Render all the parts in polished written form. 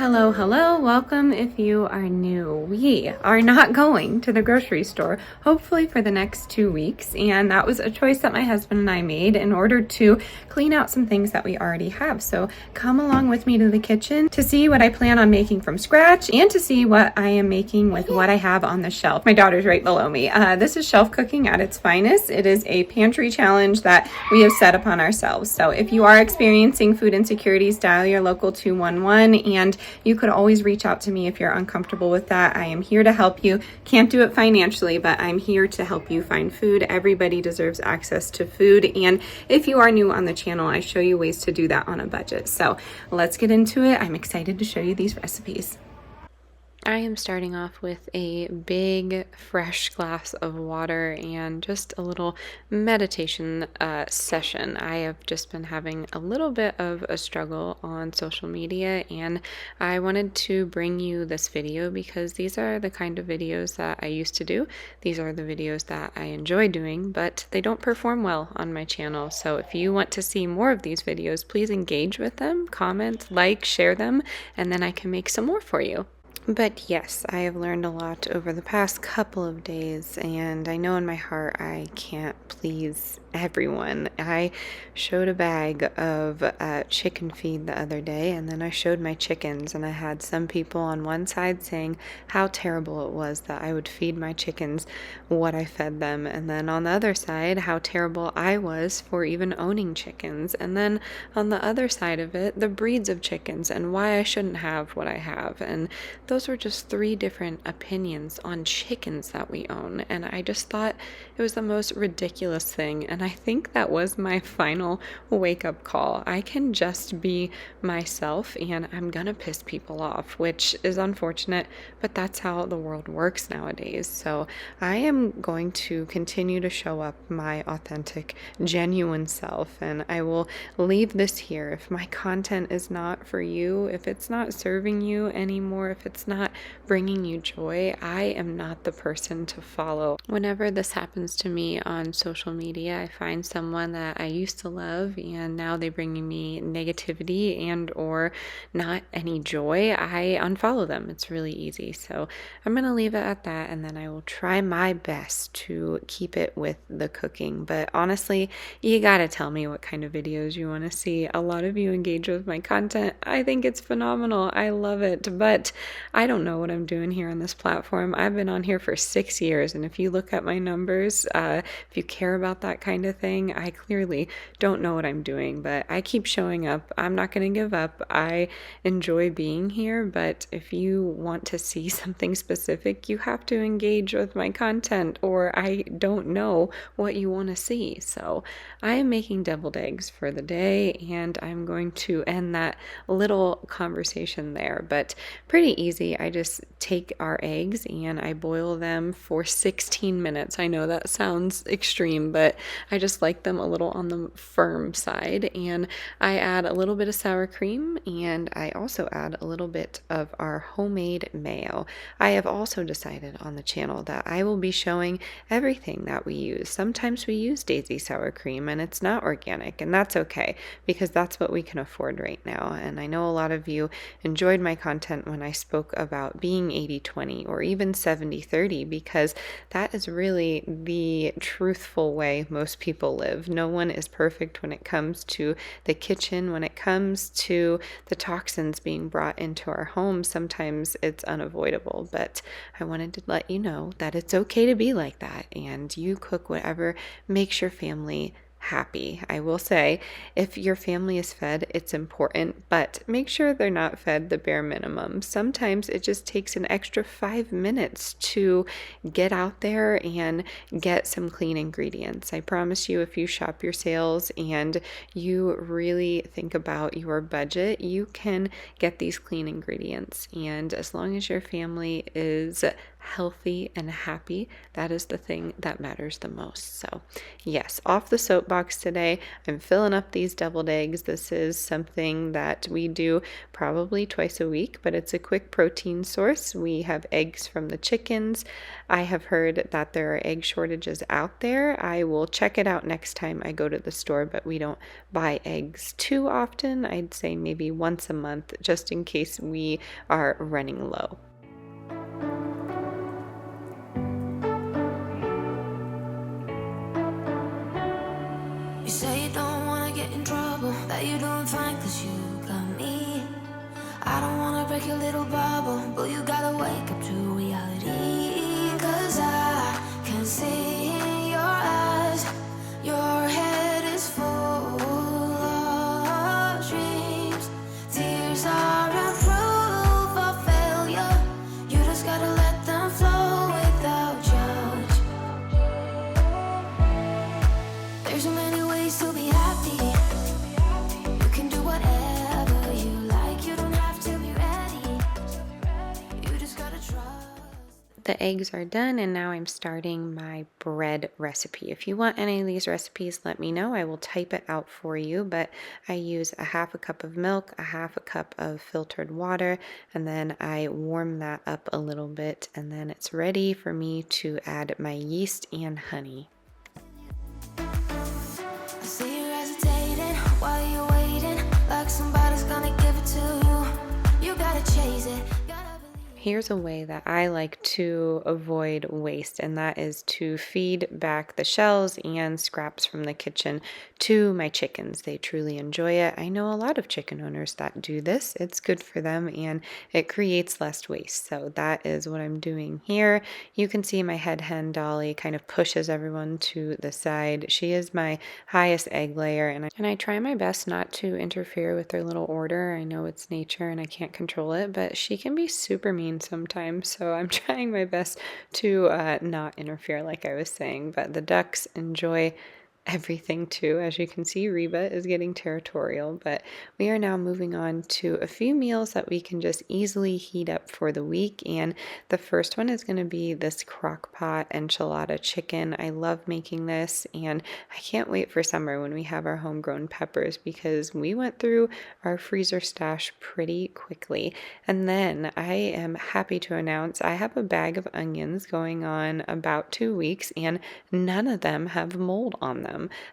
Hello, hello, welcome if you are new. We are not going to the grocery store, hopefully for the next 2 weeks, and that was a choice that my husband and I made in order to clean out some things that we already have. So come along with me to the kitchen to see what I plan on making from scratch and to see what I am making with what I have on the shelf. My daughter's right below me. This is shelf cooking at its finest. It is a pantry challenge that we have set upon ourselves. So if you are experiencing food insecurities, dial your local 211, and you could always reach out to me if you're uncomfortable with that. I am here to help you. Can't do it financially, but I'm here to help you find food. Everybody deserves access to food. And if you are new on the channel, I show you ways to do that on a budget. So let's get into it. I'm excited to show you these recipes. I am starting off with a big fresh glass of water and just a little meditation session. I have just been having a little bit of a struggle on social media, and I wanted to bring you this video because these are the kind of videos that I used to do. These are the videos that I enjoy doing, but they don't perform well on my channel. So if you want to see more of these videos, please engage with them, comment, like, share them, and then I can make some more for you. But yes, I have learned a lot over the past couple of days, and I know in my heart I can't please everyone. I showed a bag of chicken feed the other day, and then I showed my chickens, and I had some people on one side saying how terrible it was that I would feed my chickens what I fed them, and then on the other side how terrible I was for even owning chickens, and then on the other side of it the breeds of chickens and why I shouldn't have what I have. And those were just 3 different opinions on chickens that we own, and I just thought it was the most ridiculous thing. And I think that was my final wake-up call. I can just be myself, and I'm gonna piss people off, which is unfortunate, but that's how the world works nowadays. So I am going to continue to show up my authentic, genuine self, and I will leave this here. If my content is not for you, if it's not serving you anymore, if it's not bringing you joy, I am not the person to follow. Whenever this happens to me on social media, I find someone that I used to love and now they bring me negativity and or not any joy, I unfollow them. It's really easy. So I'm going to leave it at that, and then I will try my best to keep it with the cooking. But honestly, you got to tell me what kind of videos you want to see. A lot of you engage with my content. I think it's phenomenal. I love it, but I don't know what I'm doing here on this platform. I've been on here for 6 years, and if you look at my numbers, if you care about that kind of thing, I clearly don't know what I'm doing, but I keep showing up. I'm not going to give up. I enjoy being here, but if you want to see something specific, you have to engage with my content, or I don't know what you want to see. So I am making deviled eggs for the day, and I'm going to end that little conversation there, but pretty easy. I just take our eggs and I boil them for 16 minutes. I know that sounds extreme, but I just like them a little on the firm side, and I add a little bit of sour cream, and I also add a little bit of our homemade mayo. I have also decided on the channel that I will be showing everything that we use. Sometimes we use Daisy sour cream and it's not organic, and that's okay because that's what we can afford right now. And I know a lot of you enjoyed my content when I spoke about being 80-20 or even 70-30, because that is really the truthful way most people live. No one is perfect when it comes to the kitchen, when it comes to the toxins being brought into our homes. Sometimes it's unavoidable, but I wanted to let you know that it's okay to be like that, and you cook whatever makes your family happy. I will say, if your family is fed, it's important, but make sure they're not fed the bare minimum. Sometimes it just takes an extra 5 minutes to get out there and get some clean ingredients. I promise you, if you shop your sales and you really think about your budget, you can get these clean ingredients. And as long as your family is healthy and happy, that is the thing that matters the most. So yes, off the soapbox today. I'm filling up these deviled eggs. This is something that we do probably twice a week, but it's a quick protein source. We have eggs from the chickens. I have heard that there are egg shortages out there. I will check it out next time I go to the store, but we don't buy eggs too often. I'd say maybe once a month, just in case we are running low. You say you don't wanna get in trouble, that you're doing fine cause you got me. I don't wanna break your little bubble, but you gotta wake up to reality. Cause I can see in your eyes, your head is full of dreams. Tears are a proof of failure, you just gotta let them flow without judge. There's so many ways to be happy. You can do whatever you like. You don't have to be ready. You just gotta trust. The eggs are done, and now I'm starting my bread recipe. If you want any of these recipes, let me know. I will type it out for you, but I use a half a cup of milk, a half a cup of filtered water, and then I warm that up a little bit, and then it's ready for me to add my yeast and honey. I see you hesitating while you're waiting, like somebody's gonna give it to you. You gotta chase it. Here's a way that I like to avoid waste, and that is to feed back the shells and scraps from the kitchen to my chickens. They truly enjoy it. I know a lot of chicken owners that do this. It's good for them and it creates less waste. So that is what I'm doing here. You can see my head hen Dolly kind of pushes everyone to the side. She is my highest egg layer, and I try my best not to interfere with their little order. I know it's nature and I can't control it, but she can be super mean sometimes, so I'm trying my best to not interfere, like I was saying. But the ducks enjoy everything too. As you can see, Reba is getting territorial, but we are now moving on to a few meals that we can just easily heat up for the week. And the first one is going to be this crock pot enchilada chicken. I love making this, and I can't wait for summer when we have our homegrown peppers, because we went through our freezer stash pretty quickly. And then I am happy to announce I have a bag of onions going on about 2 weeks, and none of them have mold on them.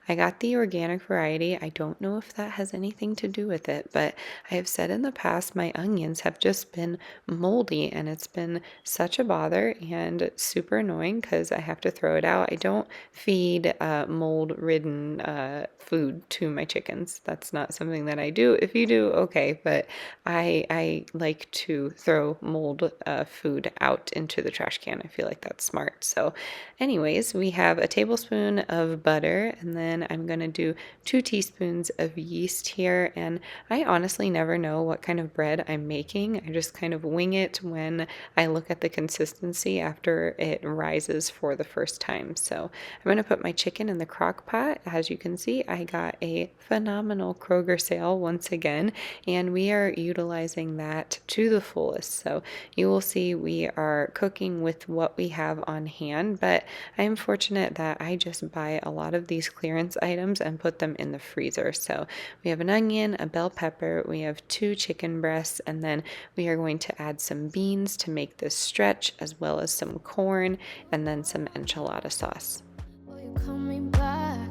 I got the organic variety. I don't know if that has anything to do with it, but I have said in the past my onions have just been moldy, and it's been such a bother and super annoying because I have to throw it out. I don't feed mold-ridden food to my chickens. That's not something that I do. If you do, okay, but I like to throw mold food out into the trash can. I feel like that's smart. So anyways, we have a tablespoon of butter, and then I'm going to do 2 teaspoons of yeast here. And I honestly never know what kind of bread I'm making. I just kind of wing it when I look at the consistency after it rises for the first time. So I'm going to put my chicken in the crock pot. As you can see, I got a phenomenal Kroger sale once again, and we are utilizing that to the fullest. So you will see we are cooking with what we have on hand, but I am fortunate that I just buy a lot of these clearance items and put them in the freezer. So we have an onion, a bell pepper, we have 2 chicken breasts, and then we are going to add some beans to make this stretch, as well as some corn, and then some enchilada sauce. Will you coming back?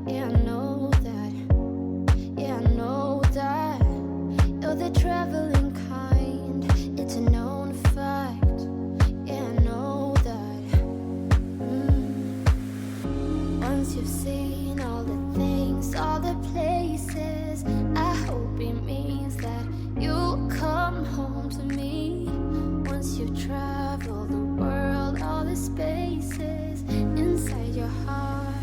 Yeah, I know that. Yeah, I know that. You're the traveling kind. It's a known fact. Yeah, I know that. Once you've seen all the things, all the places, I hope it means that you'll come home to me. Once you've traveled the world, all the spaces inside your heart,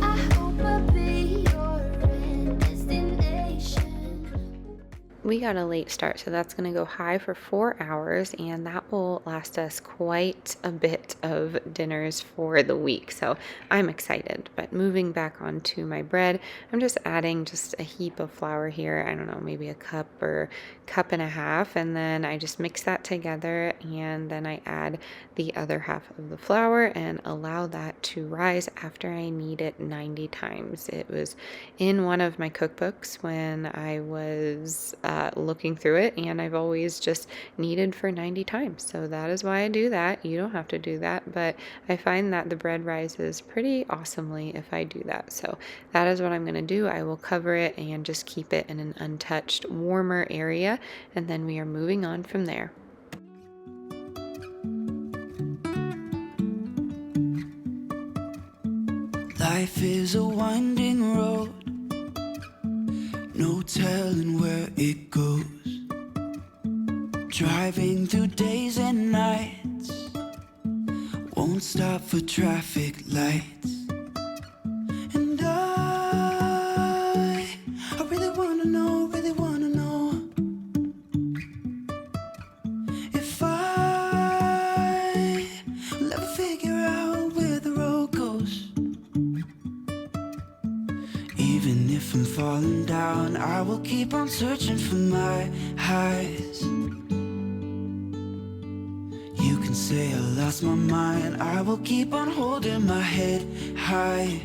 I hope I'll be your destination. We we got a late start, so that's going to go high for 4 hours, and that will last us quite a bit of dinners for the week. So I'm excited. But moving back onto my bread, I'm just adding just a heap of flour here. I don't know, maybe a cup or cup and a half, and then I just mix that together, and then I add the other half of the flour and allow that to rise after I knead it 90 times. It was in one of my cookbooks when I was looking through it, and I've always just kneaded for 90 times. So that is why I do that. You don't have to do that, but I find that the bread rises pretty awesomely if I do that. So that is what I'm going to do. I will cover it and just keep it in an untouched, warmer area, and then we are moving on from there. Life is a winding road, no telling where it goes. Driving through days and nights, won't stop for traffic lights. And I really wanna know if I will ever figure out where the road goes. Even if I'm falling down, I will keep on searching for my highs. You can say I lost my mind, I will keep on holding my head high,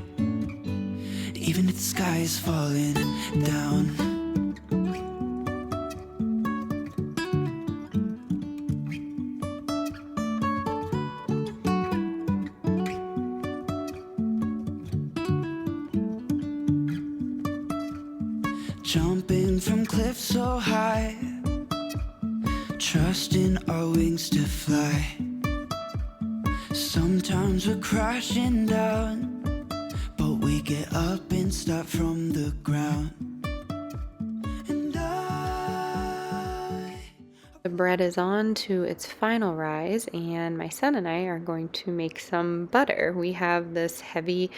even if the sky is falling down. Jumping from cliffs so high, trusting our wings to fly. Sometimes we're crashing down, but we get up and start from the ground. The bread is on to its final rise, and my son and I are going to make some butter. We have this heavy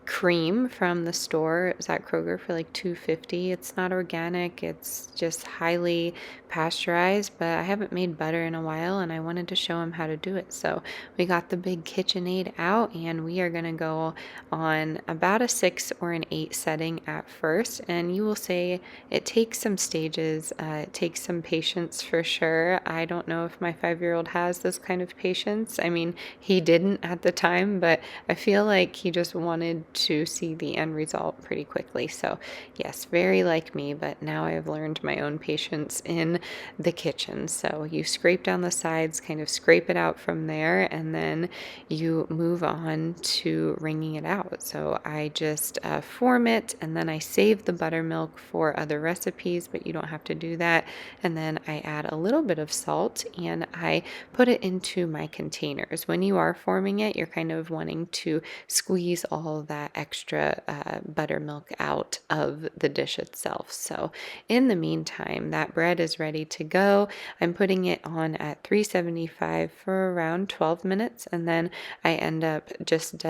cream from the store. It was at Kroger for like $2.50. It's not organic, it's just highly pasteurized, but I haven't made butter in a while and I wanted to show him how to do it. So we got the big KitchenAid out, and we are going to go on about a 6 or an 8 setting at first, and you will say it takes some stages. It takes some patience for sure. I don't know if my 5-year-old has this kind of patience. I mean, he didn't at the time, but I feel like he just wanted to see the end result pretty quickly. So yes, very like me, but now I have learned my own patience in the kitchen. So you scrape down the sides, kind of scrape it out from there, and then you move on to wringing it out. So I just form it, and then I save the buttermilk for other recipes, but you don't have to do that. And then I add a little bit of salt and I put it into my containers. When you are forming it, you're kind of wanting to squeeze all of that extra buttermilk out of the dish itself. So in the meantime, that bread is ready to go. I'm putting it on at 375 for around 12 minutes, and then I end up just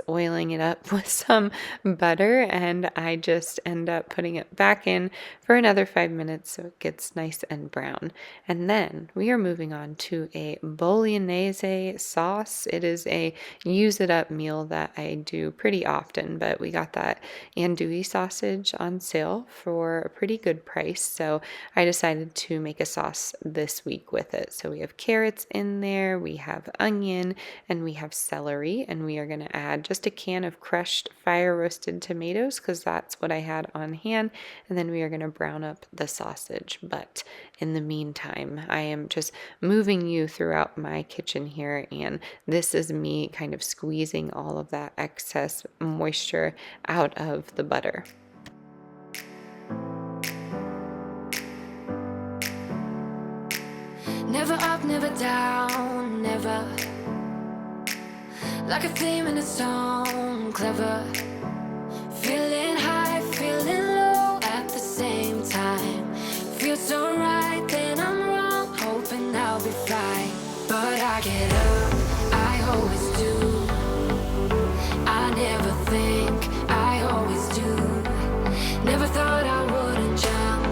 oiling it up with some butter, and I just end up putting it back in for another 5 minutes so it gets nice and brown. And then we are moving on to a bolognese sauce. It is a use it up meal that I do pretty often, but we got that andouille sausage on sale for a pretty good price, so I decided to make a sauce this week with it. So we have carrots in there, we have onion, and we have celery, and we are going to add just a can of crushed fire roasted tomatoes because that's what I had on hand, and then we are going to brown up the sausage. But in the meantime, I am just moving you throughout my kitchen here, and this is me kind of squeezing all of that excess moisture out of the butter. Never up, never down, never. Like a theme in a song, clever. Feeling high, feeling low at the same time. Feels so right, then I'm wrong, hoping I'll be fine. But I get up, I always do. I never think, I always do. Never thought I wouldn't jump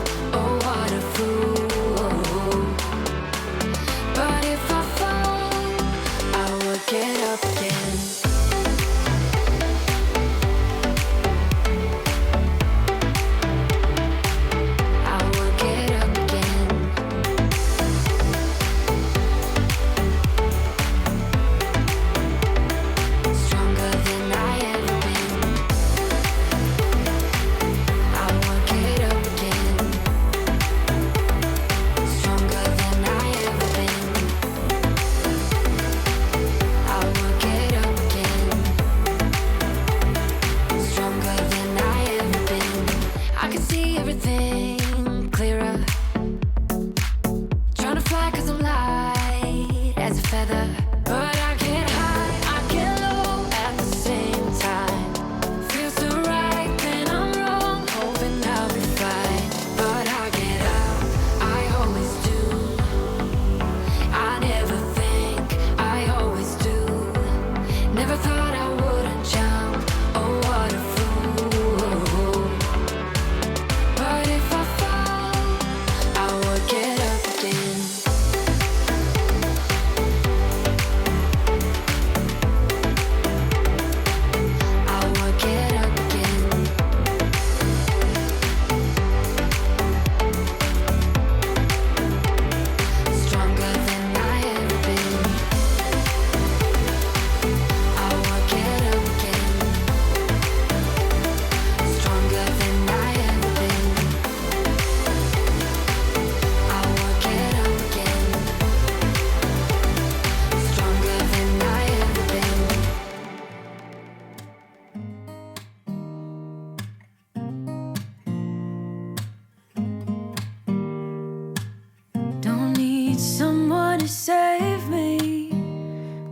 need someone to save me.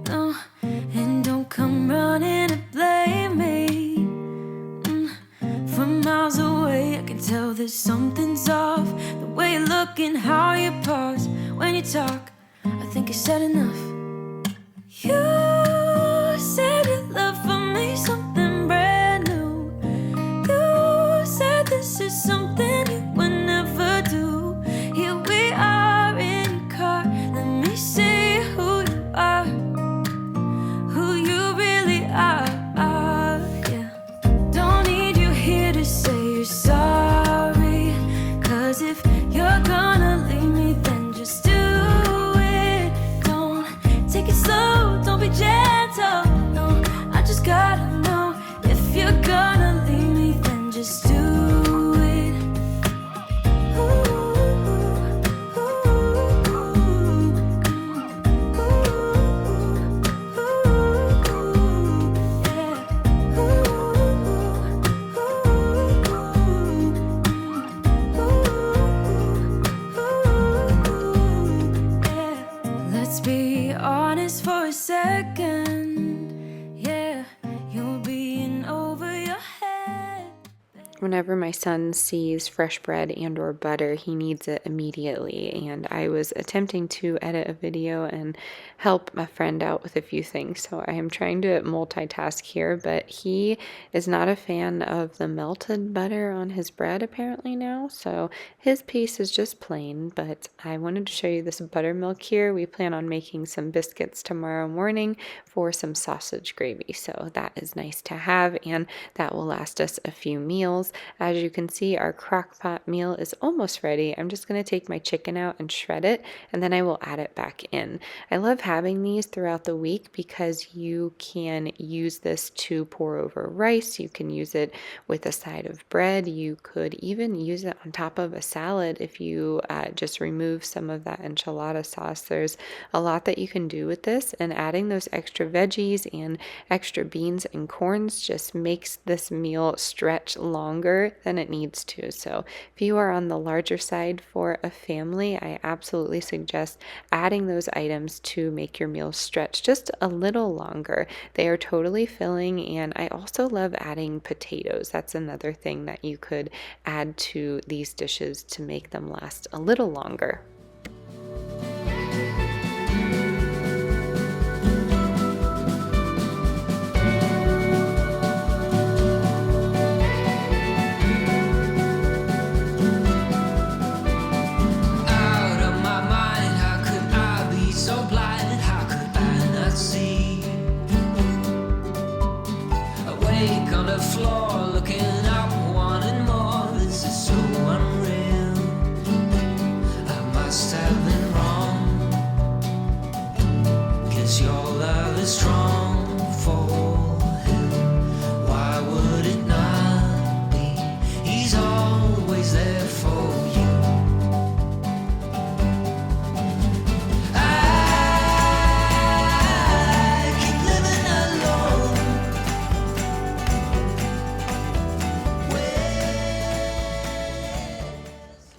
No, and don't come running to blame me. From miles away I can tell that something's off. The way you look and how you pause when you talk, I think I said enough. You said your love for me something brand new. You said this is something you would never do. Here we are in your car, let me see who you are, who you really are. Yeah. Don't need you here to say you're sorry, 'cause if you're gonna leave me, then just do it. Don't take it slow, don't be gentle. No, I just gotta know, if you're gonna leave me, then just do it. Let's be honest for a second. Yeah, you're being over your head. Whenever my son sees fresh bread and or butter, he needs it immediately, and I was attempting to edit a video and help my friend out with a few things, so I am trying to multitask here, but he is not a fan of the melted butter on his bread apparently now, so his piece is just plain, but I wanted to show you this buttermilk here. We plan on making some biscuits tomorrow morning for some sausage gravy, so that is nice to have, and that will last us a few meals. As you can see, our crock pot meal is almost ready. I'm just going to take my chicken out and shred it, and then I will add it back in. I love having these throughout the week because you can use this to pour over rice. You can use it with a side of bread. You could even use it on top of a salad if you just remove some of that enchilada sauce. There's a lot that you can do with this, and adding those extra veggies and extra beans and corns just makes this meal stretch longer than it needs to. So if you are on the larger side for a family, I absolutely suggest adding those items to make your meals stretch just a little longer. They are totally filling, and I also love adding potatoes. That's another thing that you could add to these dishes to make them last a little longer. On the floor, looking up, wanting more. This is so unreal. I must have been wrong, 'cause your love is strong for him. Why would it not be? He's always there for you. I keep living alone.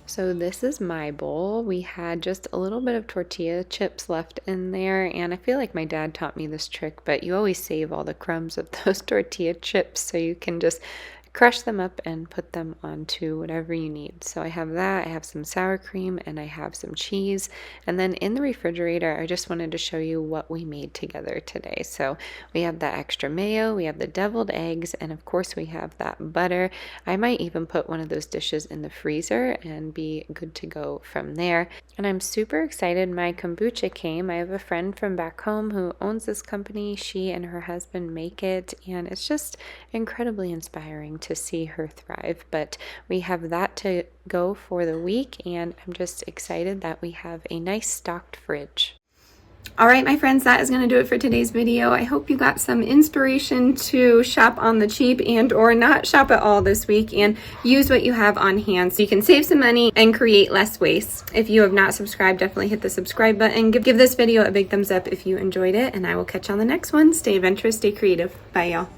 So this is my bowl. We had just a little bit of tortilla chips left in there, and I feel like my dad taught me this trick, but you always save all the crumbs of those tortilla chips so you can just crush them up and put them onto whatever you need. So I have that, I have some sour cream, and I have some cheese. And then in the refrigerator, I just wanted to show you what we made together today. So we have that extra mayo, we have the deviled eggs, and of course we have that butter. I might even put one of those dishes in the freezer and be good to go from there. And I'm super excited my kombucha came. I have a friend from back home who owns this company. She and her husband make it, and it's just incredibly inspiring to see her thrive. But we have that to go for the week, and I'm just excited that we have a nice stocked fridge. All right, my friends, that is going to do it for today's video. I hope you got some inspiration to shop on the cheap and or not shop at all this week, and use what you have on hand so you can save some money and create less waste. If you have not subscribed, definitely hit the subscribe button. Give this video a big thumbs up if you enjoyed it, and I will catch you on the next one. Stay adventurous, stay creative. Bye, y'all.